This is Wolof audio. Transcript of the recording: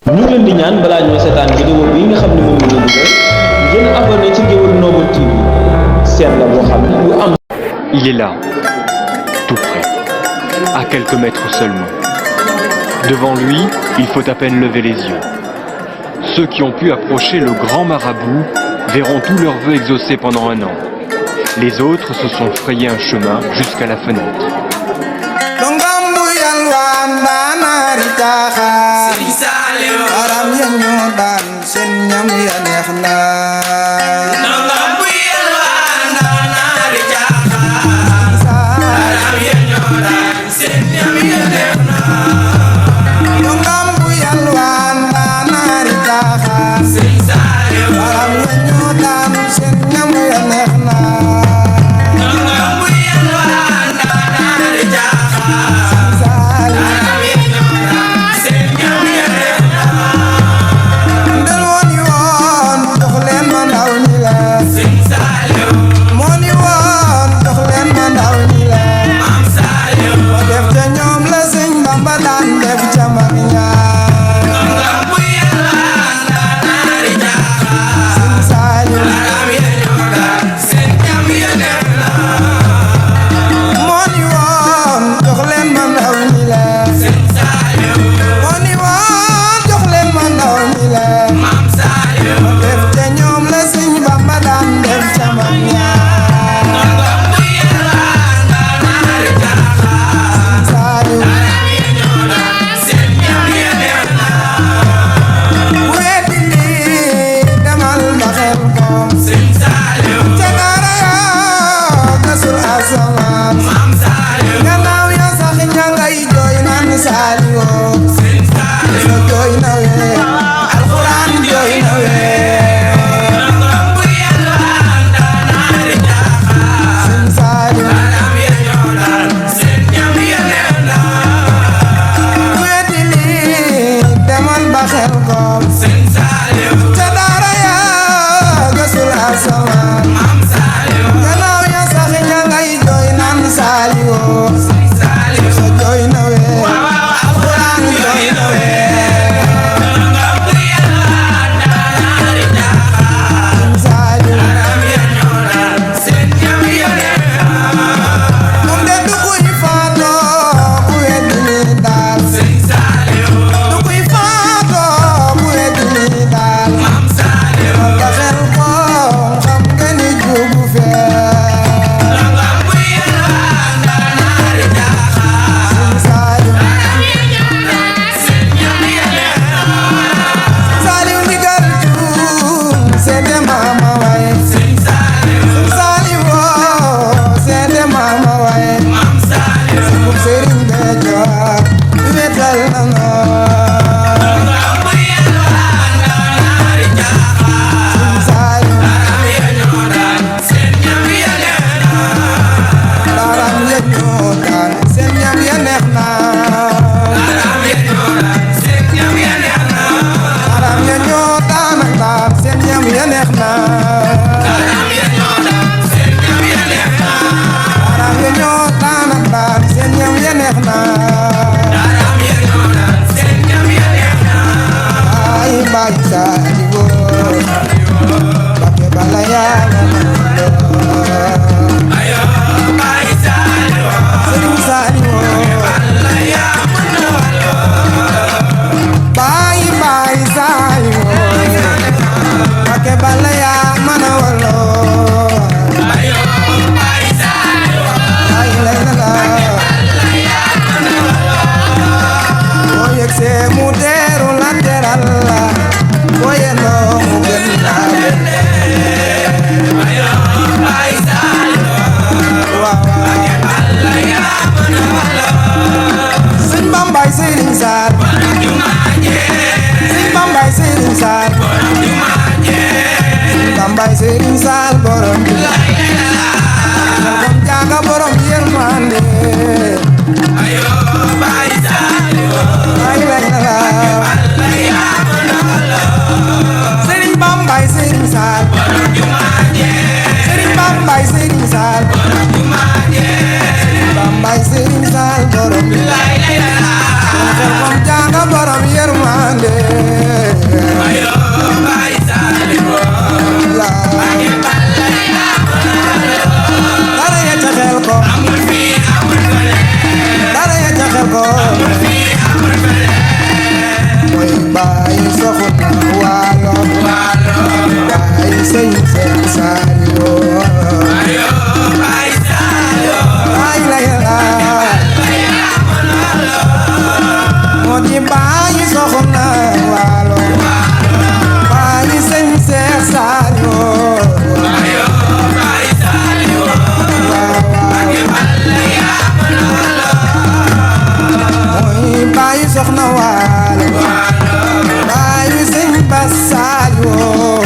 ñu ngi leen di ñaan balaa ñoo seetaan vidéo bi nga xam ne moom la ñu dugal ngeen abonné ci Géoul Noble TV seen la boo xam ne bu am. Il est là, tout près, à quelques mètres seulement. Devant lui, il faut à peine lever les yeux. Ceux qui ont pu approcher le grand marabout verront tous leurs vœux exaucés pendant un an. Les autres se sont frayé un chemin jusqu'à la fenêtre. Serigne Sall borom bi borom jaaga borom yërmande ayo bay Sall ay la Serigne Bambay Serigne Sall borom jumaaje Serigne Bambay Serigne Sall borom jumaaje Bambay Serigne Sall borom bi borom jaaga borom yërmande baay soxna waalo baay sëñ Seex Saaliw baay la yàlla moo di baay soxna waalo baay sëñ Seex Saaliw soxna waalo baay sëñ Bass Saaliw